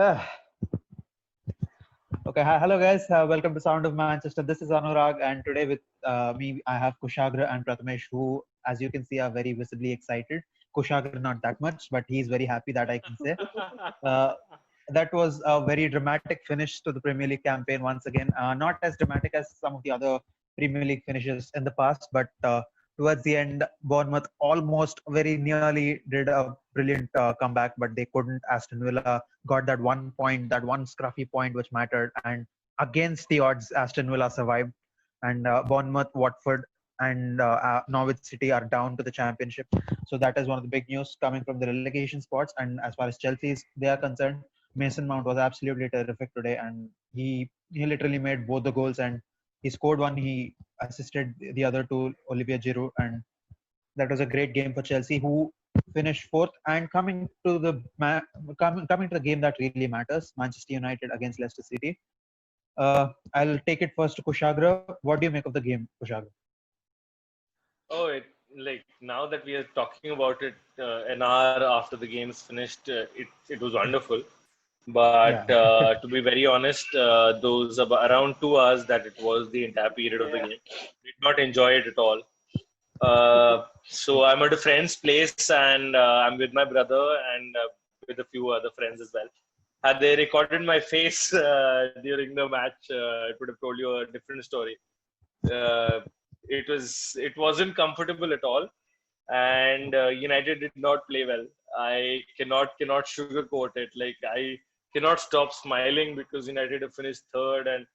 Uh, okay, hello guys. Welcome to Sound of Manchester. This is Anurag, and today with me I have Kushagra and Prathamesh, who, as you can see, are very visibly excited. Kushagra not that much, but he's very happy that I can say. Uh, that was a very dramatic finish to the Premier League campaign once again. Not as dramatic as some of the other Premier League finishes in the past, but towards the end, Bournemouth almost very nearly did a brilliant comeback, but they couldn't. Aston Villa got that 1 point, that one scruffy point which mattered, and against the odds, Aston Villa survived, and Bournemouth, Watford, and Norwich City are down to the championship. So that is one of the big news coming from the relegation spots. And as far as Chelsea's they are concerned, Mason Mount was absolutely terrific today, and he literally made both the goals, and he scored one. He assisted the other two, Olivier Giroud, and that was a great game for Chelsea, who finished fourth. And coming to the game that really matters, Manchester United against Leicester City. I'll take it first to Kushagra. What do you make of the game, Kushagra? Oh, now that we are talking about it an hour after the game's finished, it was wonderful. But to be very honest, those around 2 hours that it was the entire period of the game, did not enjoy it at all. So I'm at a friend's place, and I'm with my brother and with a few other friends as well. Had they recorded my face during the match, it would have told you a different story. It wasn't comfortable at all, and United did not play well. I cannot sugarcoat it. Like, I cannot stop smiling because United have finished third, and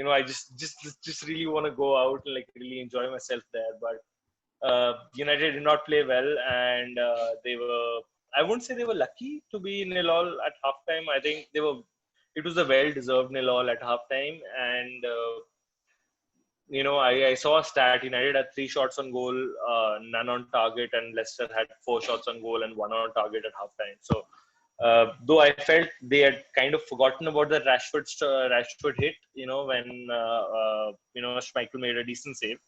I just really want to go out and like really enjoy myself there. But United did not play well, and they were. I wouldn't say they were lucky to be 0-0 at halftime. I think they were. It was a well-deserved 0-0 at halftime, and I saw a stat. United had 3 shots on goal, none on target, and Leicester had 4 shots on goal and 1 on target at halftime. So, though I felt they had kind of forgotten about the Rashford hit, when Schmeichel made a decent save.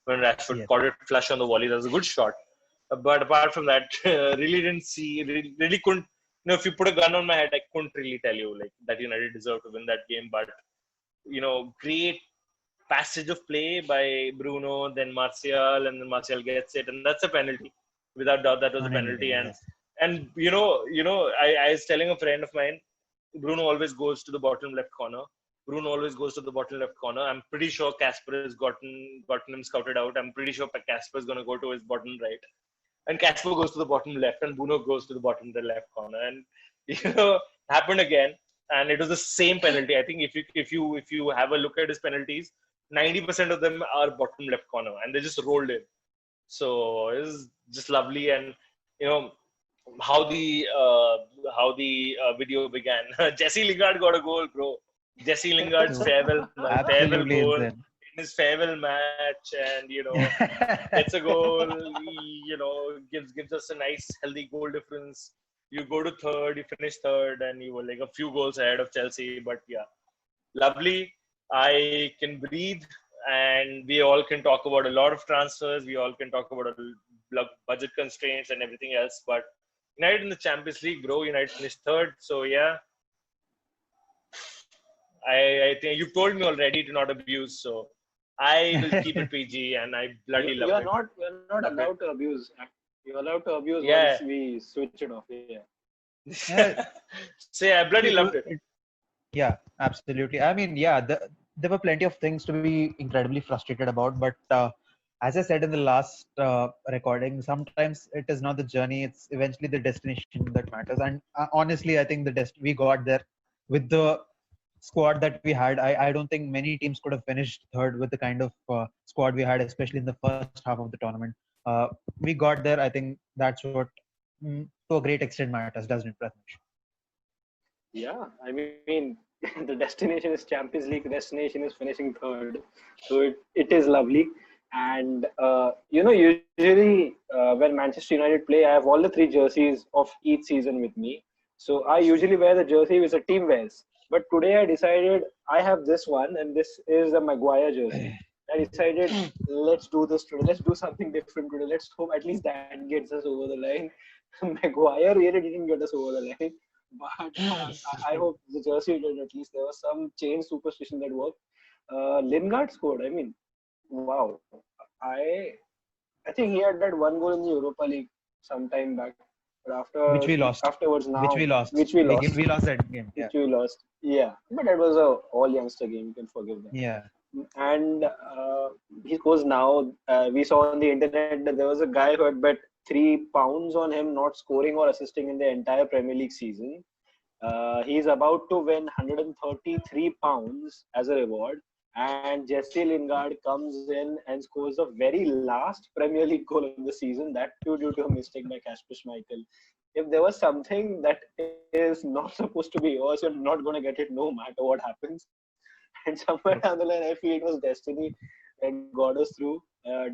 When Rashford caught it flush on the volley, that was a good shot. But apart from that, really couldn't. If you put a gun on my head, I couldn't really tell you like that United deserved to win that game. But great passage of play by Bruno, then Martial, and then Martial gets it, and that's a penalty. Without doubt, that was a penalty. And I was telling a friend of mine, Bruno always goes to the bottom left corner. I'm pretty sure Casper has gotten him scouted out. I'm pretty sure Casper's going to go to his bottom right. And Casper goes to the bottom left, and Bruno goes to the bottom left corner. And, happened again. And it was the same penalty. I think if you have a look at his penalties, 90% of them are bottom left corner, and they just rolled in. So it was just lovely. And, how the video began. Jesse Lingard got a goal, bro. Jesse Lingard's farewell goal in his farewell match, and gets a goal. Gives us a nice healthy goal difference. You go to third, you finish third, and you were like a few goals ahead of Chelsea. But yeah, lovely. I can breathe, and we all can talk about a lot of transfers. We all can talk about budget constraints and everything else. But United in the Champions League, bro. United finished third, so yeah. I think you've told me already to not abuse, so I will keep it PG, and I bloody love it. You're not allowed to abuse. You're allowed to abuse once we switch it off. Yeah. So yeah, I bloody loved it. Yeah, absolutely. I mean, there were plenty of things to be incredibly frustrated about, but as I said in the last recording, sometimes it is not the journey; it's eventually the destination that matters. And honestly, I think we got there with the squad that we had. I don't think many teams could have finished third with the kind of squad we had, especially in the first half of the tournament. We got there. I think that's what, to a great extent, matters, doesn't it, Prathamesh? Yeah, I mean, the destination is Champions League. The destination is finishing third, so it is lovely. And usually when Manchester United play, I have all the 3 jerseys of each season with me. So I usually wear the jersey which the team wears. But today I decided I have this one, and this is a Maguire jersey. I decided, let's do this today. Let's do something different today. Let's hope at least that gets us over the line. Maguire really didn't get us over the line. but I hope the jersey did. At least there was some chain superstition that worked. Lingard scored. I mean, wow. I I think he had that one goal in the Europa League some time back, but which we lost. afterwards Which now, we lost. which we We lost, lost that game. Yeah. which we lost. Yeah, but that was a all youngster game. You can forgive that. Yeah. And he scores now. We saw on the internet that there was a guy who had bet £3 on him not scoring or assisting in the entire Premier League season. He's about to win £133 as a reward. And Jesse Lingard comes in and scores the very last Premier League goal of the season, that too due to a mistake by Kasper Schmeichel. If there was something that is not supposed to be yours, you're not going to get it no matter what happens. And somewhere down the line, I feel it was destiny that got us through.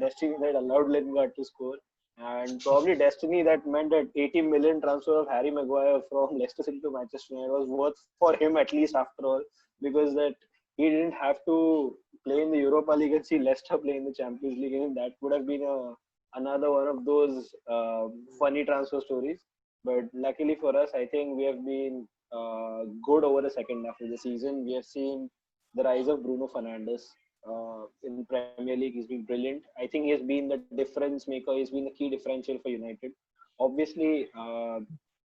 Destiny that allowed Lingard to score. And probably destiny that meant that 80 million transfer of Harry Maguire from Leicester City to Manchester United was worth for him at least after all, because that he didn't have to play in the Europa League and see Leicester play in the Champions League. And that would have been another one of those funny transfer stories. But luckily for us, I think we have been good over the second half of the season. We have seen the rise of Bruno Fernandes in Premier League. He's been brilliant. I think he has been the difference maker. He's been the key differential for United. Obviously,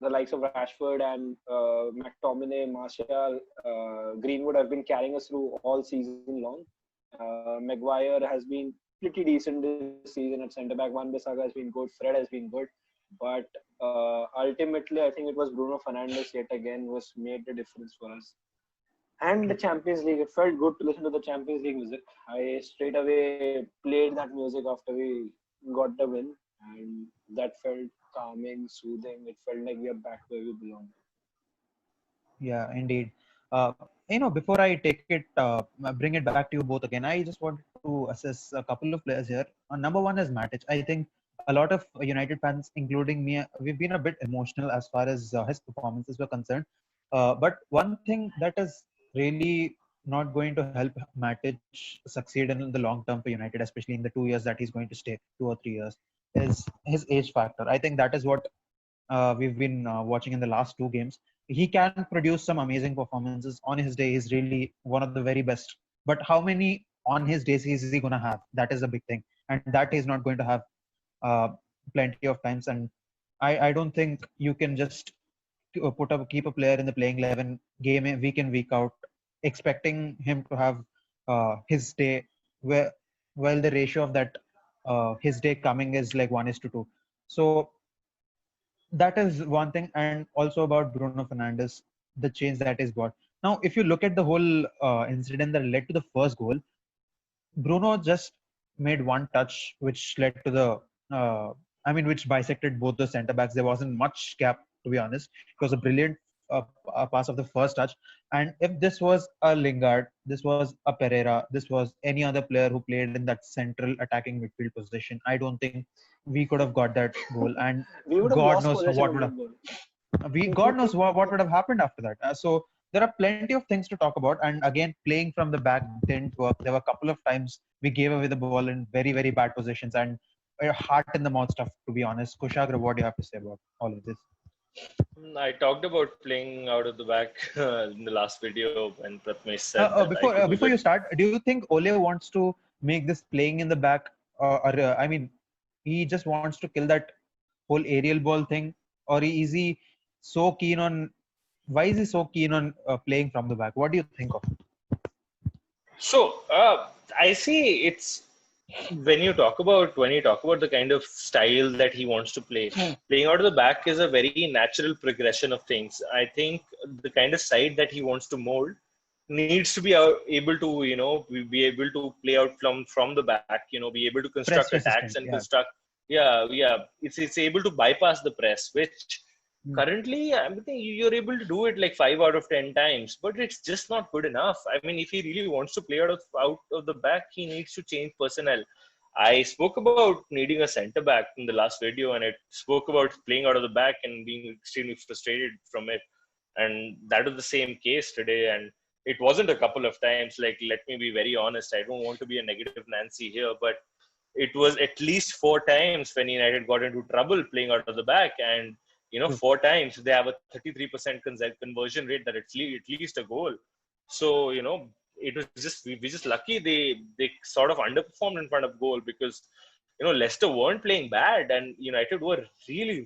the likes of Rashford and McTominay, Martial, Greenwood have been carrying us through all season long. Maguire has been pretty decent this season at centre back. Wan-Bissaka has been good. Fred has been good. But ultimately, I think it was Bruno Fernandes yet again was made the difference for us. And the Champions League, it felt good to listen to the Champions League music. I straight away played that music after we got the win, and that felt calming, soothing. It felt like we are back where we belong. Yeah, indeed. Before I take it, bring it back to you both again, I just want to assess a couple of players here. Number one is Matic. I think a lot of United fans, including me, we've been a bit emotional as far as his performances were concerned. But one thing that is really not going to help Matic succeed in the long term for United, especially in the 2 years that he's going to stay, 2 or 3 years, is his age factor. I think that is what we've been watching in the last two games. He can produce some amazing performances on his day. He's really one of the very best. But how many on his days is he going to have? That is a big thing, and that he's not going to have uh, plenty of times. And I don't think you can just keep a player in the playing 11 game week in week out, expecting him to have his day where while the ratio of that his day coming is like 1:2. So that is one thing, and also about Bruno Fernandes, the change that is brought. Now, if you look at the whole incident that led to the first goal, Bruno just made one touch, which led to the, which bisected both the centre backs. There wasn't much gap, to be honest. It was a brilliant pass of the first touch. And if this was a Lingard, this was a Pereira, this was any other player who played in that central attacking midfield position, I don't think we could have got that goal. And We would have God lost knows possession what of would that have goal. God knows what would have happened after that. So there are plenty of things to talk about. And again, playing from the back didn't work. There were a couple of times we gave away the ball in very, very bad positions and heart in the mouth stuff, to be honest. Kushagra, what do you have to say about all of this? I talked about playing out of the back in the last video when Pratmesh said that I could do Before that. you start, do you think Ole wants to make this playing in the back, he just wants to kill that whole aerial ball thing, or is he so keen on? Why is he so keen on playing from the back? What do you think of it? So I see it's when you talk about the kind of style that he wants to play, playing out of the back is a very natural progression of things. I think the kind of side that he wants to mold needs to be able to be able to play out from the back, be able to construct Press attacks resistant, and yeah. construct it's able to bypass the press, which currently I think you're able to do it like 5 out of 10 times, but it's just not good enough. I mean, if he really wants to play out of the back, he needs to change personnel. I spoke about needing a center back in the last video, and it spoke about playing out of the back and being extremely frustrated from it. And that was the same case today. And it wasn't a couple of times. Like, let me be very honest. I don't want to be a negative Nancy here, but it was at least 4 times when United got into trouble playing out of the back. And True. 4 times they have a 33% conversion rate that it's at least a goal. So it was just we just lucky they sort of underperformed in front of goal, because Leicester weren't playing bad and United were really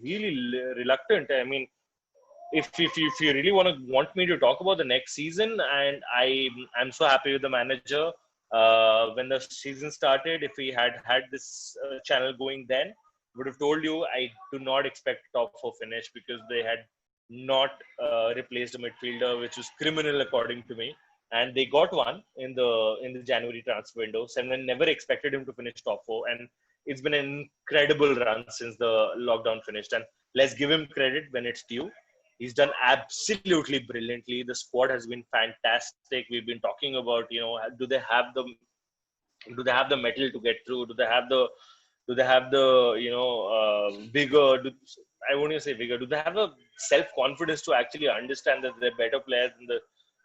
reluctant. I mean, if you really want me to talk about the next season, and I'm so happy with the manager. When the season started, if we had this channel going then, would have told you I do not expect top four finish, because they had not replaced a midfielder, which was criminal according to me, and they got one in the January transfer window. Seven never expected him to finish top four, and it's been an incredible run since the lockdown finished. And let's give him credit when it's due. He's done absolutely brilliantly. The squad has been fantastic. We've been talking about, do they have the metal to get through? Do they have the vigor? I won't even say vigor. Do they have the self confidence to actually understand that they're better players than the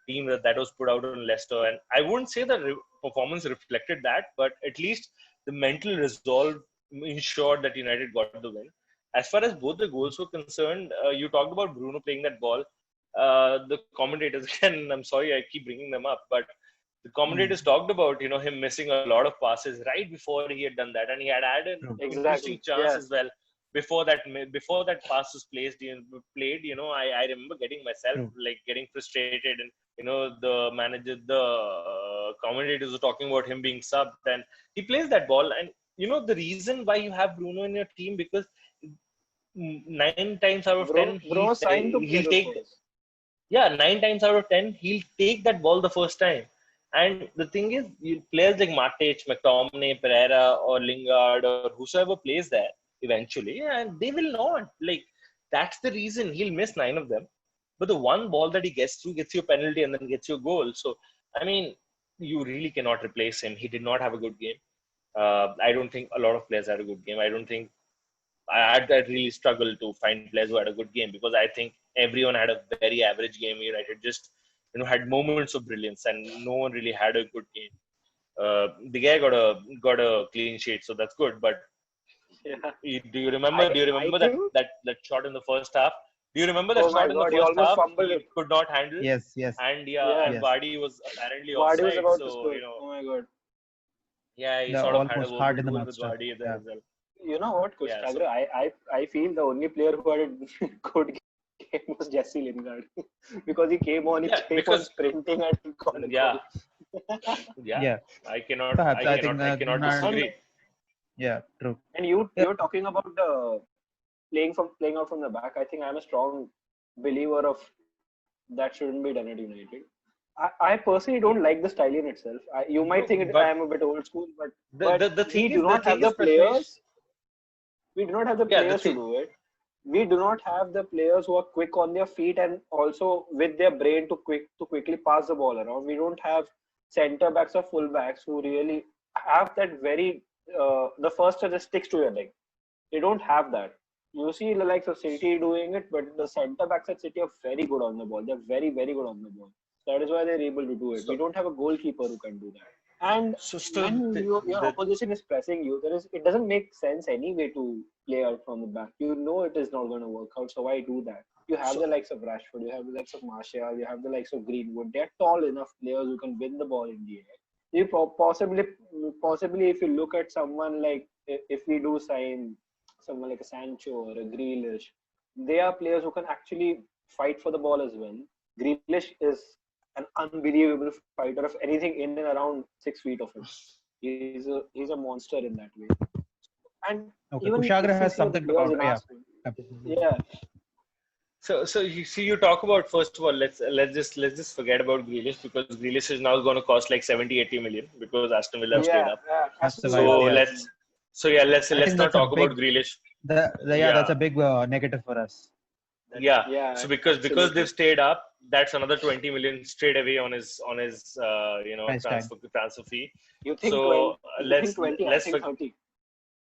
team that was put out on Leicester? And I wouldn't say the performance reflected that, but at least the mental resolve ensured that United got the win. As far as both the goals were concerned, you talked about Bruno playing that ball. The commentators, again, I'm sorry I keep bringing them up, but the commentators talked about him missing a lot of passes right before he had done that, and he had had an True. interesting Exactly. chance Yeah. as well before that pass was played. I remember getting myself True. like getting frustrated, and the commentators were talking about him being subbed, and he plays that ball. And the reason why you have Bruno in your team, because 9 times out of 10 Bruno signed to play he'll those take, balls. yeah, 9 times out of 10 he'll take that ball the first time. And the thing is, players like Matic, McTominay, Pereira, or Lingard, or whosoever plays there eventually, and they will not. Like, that's the reason he'll miss 9 of them. But the one ball that he gets through gets you a penalty and then gets you a goal. So, I mean, you really cannot replace him. He did not have a good game. I don't think a lot of players had a good game. I don't think I'd really struggle to find players who had a good game, because I think everyone had a very average game. United just had moments of brilliance, and no one really had a good game. The guy got a clean sheet, so that's good. But Yeah. do you remember? I Do you I remember that think. that shot in the first half? Do you remember that Oh my shot in the God, he first almost half? fumbled He it. could not handle, Yes, yes, and Yeah. and yes. Vardy was apparently Vardy was offside. about to So score. Oh my God. yeah, he The sort of had a almost verbal heart in the duel mouth with stuff. Vardy there Yeah. as well. You know what, Yeah, so Kushagra? I feel the only player who had a good game was Jesse Lingard because he came on, he yeah, came on because sprinting and got a yeah, goal. yeah, Yeah. I cannot, Perhaps I I think cannot, I cannot Grenard. And disagree. Yeah. True. Yeah. you're talking about the playing out from the back. I think I'm a strong believer of that shouldn't be done at United. I personally don't like the style in itself. You might No, think I but am a bit old school, but the, the the we thing do is, the not have thing the is, Pratmesh. players. We do not have the Yeah, the players to thing. do it. We do not have the players who are quick on their feet and also with their brain to quickly pass the ball around. We don't have center backs or full backs who really have that very the first touch that sticks to your leg. They don't have that. You see the likes of City doing it, but the center backs at City are very good on the ball. They're very good on the ball. That is why they're able to do it. We So, don't have a goalkeeper who can do that. And so when your the opposition is pressing you, it doesn't make sense anyway to play out from the back. You know it is not going to work out, so why do that? You have the so likes of Rashford, you have the likes of Martial, you have the likes of Greenwood. They're tall enough players who can win the ball in the air. You possibly, if you look at someone like if we do sign someone like a Sancho or a Grealish, they are players who can actually fight for the ball as well. Grealish is an unbelievable fighter of anything in and around 6 feet of him. He's a monster in that way. And Okay. even Kushagra if we has see the something to players counter. in our Yeah. squad, Yep. yeah, so you see, you talk about, first of all, let's just forget about Grealish, because Grealish is now going to cost like 70-80 million because Aston Villa have True. stayed yeah, up. Have Aston So Villa survived. have Yeah. stayed let's in. so yeah, let's I think let's not that's a talk about big. Grealish. Yeah. That's Yeah, a big negative for us. yeah. So Yeah, because they've absolutely. stayed up, that's another 20 million straight away on his Price tag. transfer fee. You think So 20? You think 20? I let's think 30.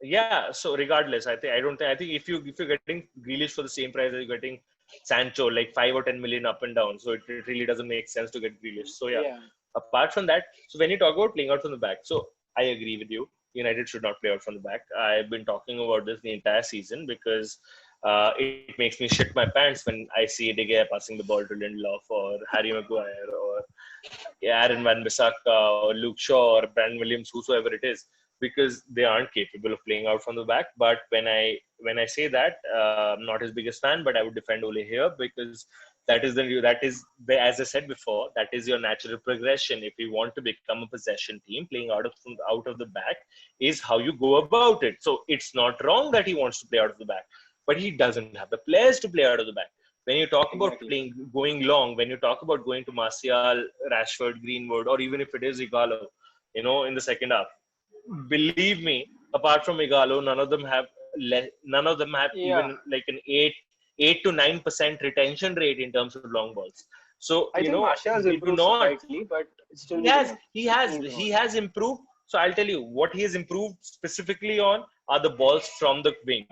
yeah. So regardless, I think if you're getting Grealish for the same price as you're getting Sancho, like 5 or 10 million up and down, so it really doesn't make sense to get Grealish. So yeah. Yeah, Apart from that, so when you talk about playing out from the back, so I agree with you. United should not play out from the back. I've been talking about this the entire season, because It makes me shit my pants when I see De Gea passing the ball to Lindelof or Harry Maguire or Aaron Wan-Bissaka or Luke Shaw or Brandon Williams, whosoever it is, because they aren't capable of playing out from the back. But when I say that, I'm not his biggest fan, but I would defend Ole here because that is as I said before, that is your natural progression. If you want to become a possession team, playing out of the back is how you go about it. So it's not wrong that he wants to play out of the back, but he doesn't have the players to play out of the back. When you talk about Exactly. going long, when you talk about going to Martial, Rashford, Greenwood, or even if it is Igalo, in the second half, believe me, apart from Igalo, none of them have Yeah, even like an 8 to 9% retention rate in terms of long balls. So I think Martial has they do improved not. slightly, but still He he's has not. he has He's he not. has improved. So I'll tell you what he has improved specifically on are the balls from the wing.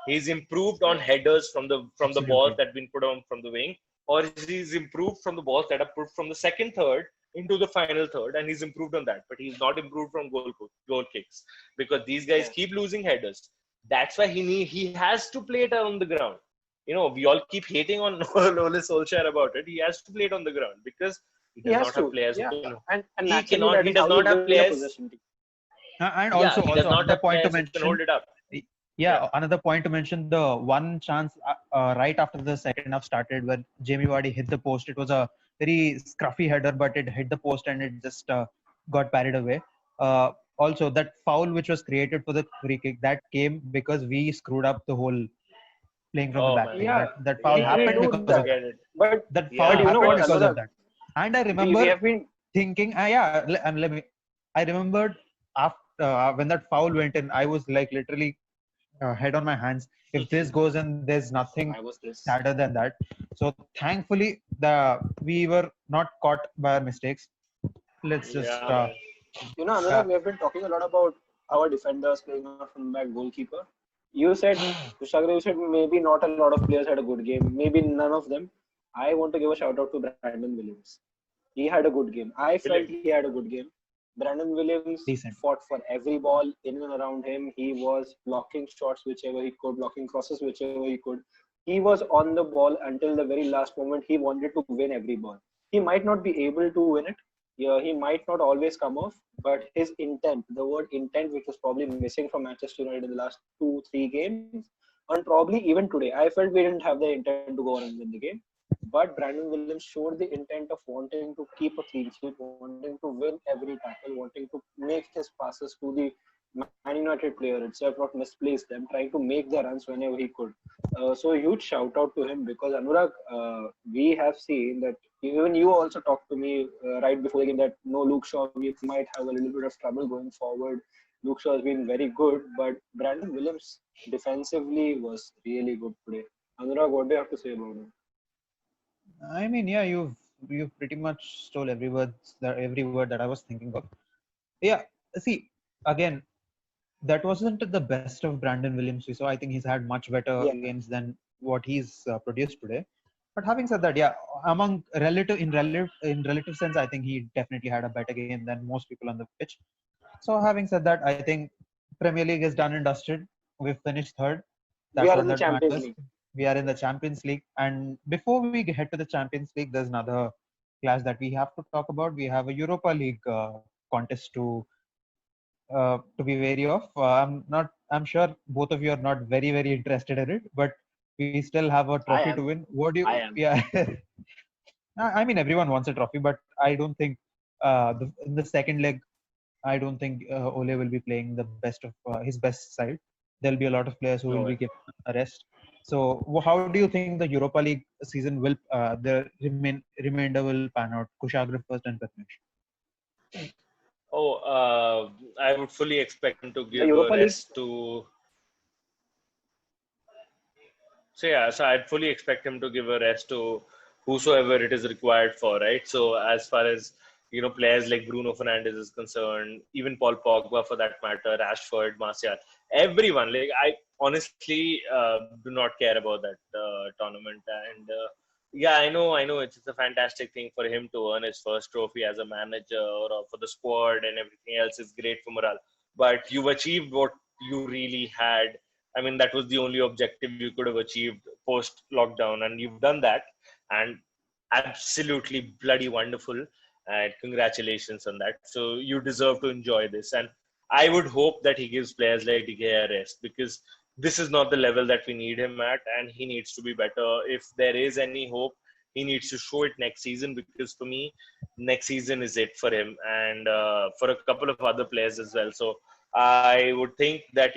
He's improved on Yeah. headers from the balls Absolutely. that have been put on from the wing, or he's improved from the balls that are put from the second third into the final third, and he's improved on that. But he's not improved from goal kicks because these guys Yes. keep losing headers. That's why he has to play it on the ground. We all keep hating on Ole Solskjaer about it. He has to play it on the ground because he He does has not have to. players who Yeah. can. And He naturally cannot. that He is does how you not have win a players. possession team. And Yeah, he does also not another have point to players who can hold mention. it up. Yeah. Yeah, another point to mention, the one chance right after the second half started where Jamie Vardy hit the post. It was a very scruffy header, but it hit the post and it just got parried away. Also, that foul which was created for the free kick that came because we screwed up the whole playing from the Oh back man. thing. That Yeah, that foul we happened Forget it. do because of that. that. Forget it. But That foul you Yeah, know happened what, because of Anurag? that. And I We remember have been thinking, let me. I remembered after when that foul went in, I was like literally head on my hands. If this goes in, there's nothing I was this. sadder than that. So thankfully, we were not caught by our mistakes. Let's just yeah, man. uh, Anurag, we have been talking a lot about our defenders playing out from back goalkeeper. You said, Kushagra, you said maybe not a lot of players had a good game. Maybe none of them. I want to give a shout out to Brandon Williams. He had a good game. I felt Brilliant. he had a good game. Brandon Williams decent. fought for every ball in and around him. He was blocking shots whichever he could, blocking crosses whichever he could. He was on the ball until the very last moment. He wanted to win every ball. He might not be able to win it. Yeah, he might not always come off, but his intent, the word intent, which was probably missing from Manchester United in the last 2, 3 games, and probably even today, I felt we didn't have the intent to go on and win the game. But Brandon Williams showed the intent of wanting to keep a clean sheet, wanting to win every tackle, wanting to make his passes to the Man United player itself, not misplace them, trying to make the runs whenever he could. So a huge shout out to him because Anurag, we have seen that even you also talked to me right before the game that no Luke Shaw, we might have a little bit of trouble going forward. Luke Shaw has been very good, but Brandon Williams defensively was really good today. Anurag, what do you have to say about him? I mean, yeah, you've pretty much stole every word that I was thinking of. Yeah, see, again, that wasn't the best of Brandon Williams we saw. I think he's had much better Yeah, games than what he's produced today. But having said that, yeah, among relative sense, I think he definitely had a better game than most people on the pitch. So having said that, I think Premier League is done and dusted. We've finished third. we That's are what in the that Champions matters. League. We are in the Champions League, and before we head to the Champions League, there's another clash that we have to talk about. We have a Europa League contest to be wary of. I'm not. I'm sure both of you are not very interested in it, but we still have a I trophy to am. win. What do you? I am. Yeah. I mean, everyone wants a trophy, but I don't think in the second leg, I don't think Ole will be playing the best of his best side. There'll be a lot of players who will No be way. given a rest. So, how do you think the Europa League season will the remainder will pan out? Kushagra first and Pratmesh. Oh, I would fully expect him to The give a Europa League. rest to. So yeah, so I'd fully expect him to give a rest to whosoever it is required for, right? So as far as players like Bruno Fernandes is concerned, even Paul Pogba for that matter, Rashford, Martial, everyone. Like I honestly do not care about that tournament, and yeah, I know it's a fantastic thing for him to earn his first trophy as a manager or for the squad, and everything else is great for morale. But you've achieved what you really had I mean, that was the only objective you could have achieved post lockdown, and you've done that, and absolutely bloody wonderful. And congratulations on that. So you deserve to enjoy this, and I would hope that he gives players like De Gea a rest, because this is not the level that we need him at, and he needs to be better. If there is any hope, he needs to show it next season, because for me, next season is it for him, and for a couple of other players as well. So I would think that,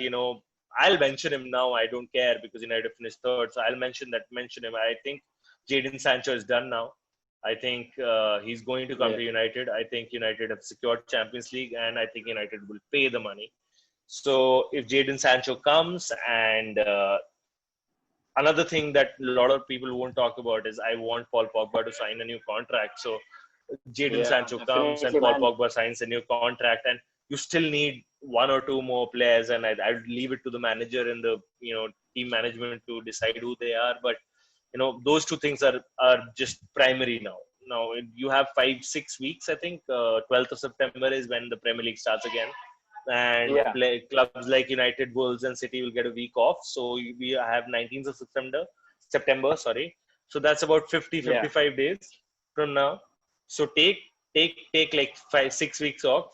I'll mention him now. I don't care, because United finished third, so I'll mention him. I think Jadon Sancho is done now. I think he's going to come to United. I think United have secured Champions League, and I think United will pay the money. So if Jadon Sancho comes, and another thing that a lot of people won't talk about is I want Paul Pogba to sign a new contract. So Jadon Sancho comes and Paul Pogba signs a new contract, and you still need one or two more players, and I'd leave it to the manager and the team management to decide who they are. But those two things are just primary now. Now you have 5-6 weeks. I think 12th of September is when the Premier League starts again, and clubs like United, Wolves, and City will get a week off. So we have 19th of September. Sorry. So that's about 55 days from now. So take like 5-6 weeks off.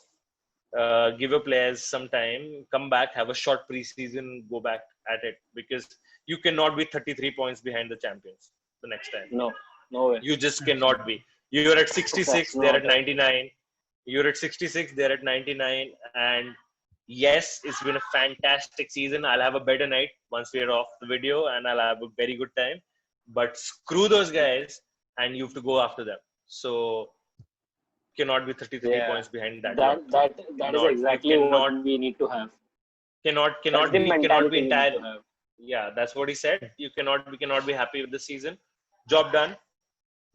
Give your players some time, come back, have a short preseason, go back at it, because you cannot be 33 points behind the champions the next time. No way. You just cannot be. You're at 66, they're at 99. You're at 66, they're at 99. And yes, it's been a fantastic season. I'll have a better night once we're off the video, and I'll have a very good time. But screw those guys, and you have to go after them. So cannot be 33 points behind that. That is exactly what we need to have. Cannot be entirely. Yeah, that's what he said. We cannot be happy with the season. Job done,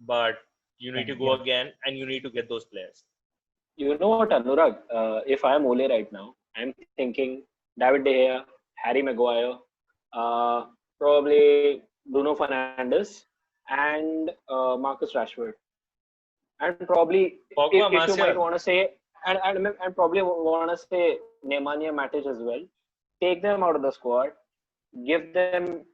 but you need to go again, and you need to get those players. You know what, Anurag? If I am Ole right now, I'm thinking David De Gea, Harry Maguire, probably Bruno Fernandes, and Marcus Rashford. And probably, if you might want to say, and probably want to say Nemanja Matic as well, take them out of the squad, give them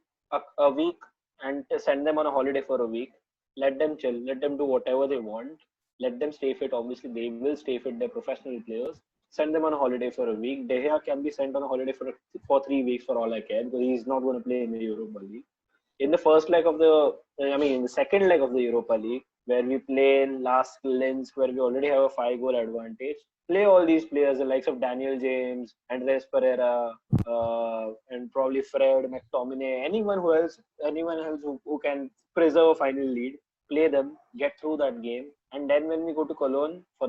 a week, and send them on a holiday for a week. Let them chill. Let them do whatever they want. Let them stay fit. Obviously, they will stay fit. They're professional players. Send them on a holiday for a week. De Gea can be sent on a holiday for 3 weeks for all I care, because he's not going to play in the Europa League. In the second leg of the Europa League, where we play in last Linz, where we already have a 5-goal advantage, play all these players, the likes of Daniel James, Andres Pereira, and probably Fred, McTominay, anyone else who can preserve a final lead, play them, get through that game, and then when we go to Cologne for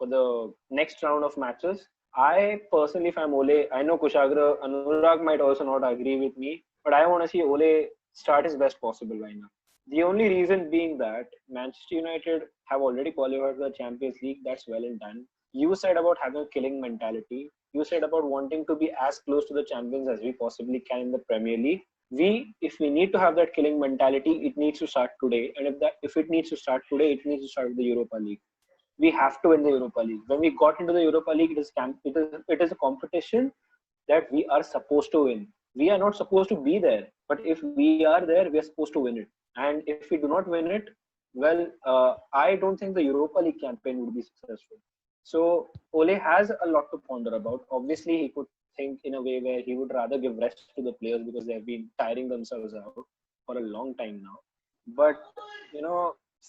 the next round of matches, I personally, if I'm Ole, I know Kushagra, Anurag might also not agree with me, but I want to see Ole start his best possible lineup. The only reason being that Manchester United have already qualified for the Champions League. That's well and done. You said about having a killing mentality. You said about wanting to be as close to the champions as we possibly can in the Premier League. If we need to have that killing mentality, it needs to start today. And if it needs to start today, it needs to start with the Europa League. We have to win the Europa League. When we got into the Europa League, it is a competition that we are supposed to win. We are not supposed to be there, but if we are there, we are supposed to win it. And if we do not win it, well, I don't think the Europa League campaign would be successful. So Ole has a lot to ponder about. Obviously, he could think in a way where he would rather give rest to the players because they have been tiring themselves out for a long time now. But,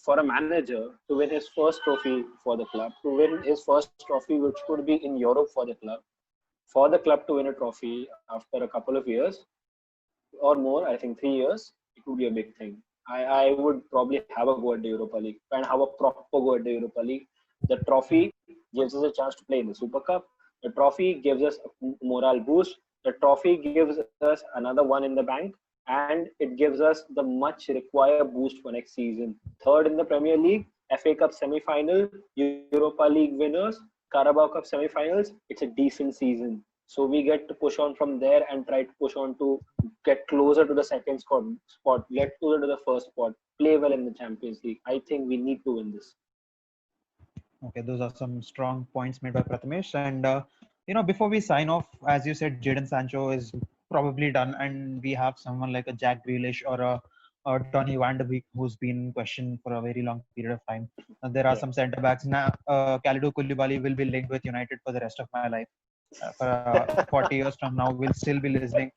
for a manager to win his first trophy for the club, to win his first trophy, which could be in Europe for the club to win a trophy after a couple of years or more, I think 3 years, it would be a big thing. I would probably have a go at the Europa League and have a proper go at the Europa League. The trophy gives us a chance to play in the Super Cup. The trophy gives us a morale boost. The trophy gives us another one in the bank, and it gives us the much required boost for next season. Third in the Premier League, FA Cup semi-final, Europa League winners, Carabao Cup semi-finals. It's a decent season. So we get to push on from there and try to push on to get closer to the second spot, get closer to the first spot, play well in the Champions League. I think we need to win this. Okay, those are some strong points made by Prathamesh. And, before we sign off, as you said, Jadon Sancho is probably done, and we have someone like a Jack Grealish or a Donny van de Beek who's been questioned for a very long period of time. There are Yeah. some centre backs now. Kalidou Koulibaly will be linked with United for the rest of my life. For 40 years from now, we'll still be listening.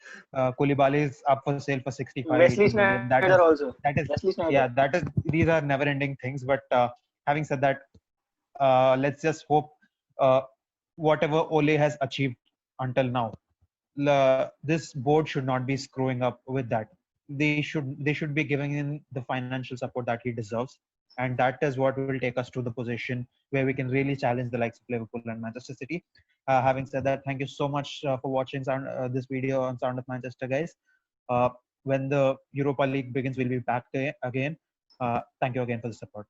Koulibaly is up for sale for 65, Wesley 80 million. Sneijder also. That is Wesley Sneijder. yeah. That is these are never-ending things. But having said that, let's just hope uh, whatever Ole has achieved until now, this board should not be screwing up with that. They should be giving him the financial support that he deserves, and that is what will take us to the position where we can really challenge the likes of Liverpool and Manchester City. Having said that, thank you so much for watching this video on Sound of Manchester, guys. Uh, when the Europa League begins, we'll be back again. Thank you again for the support.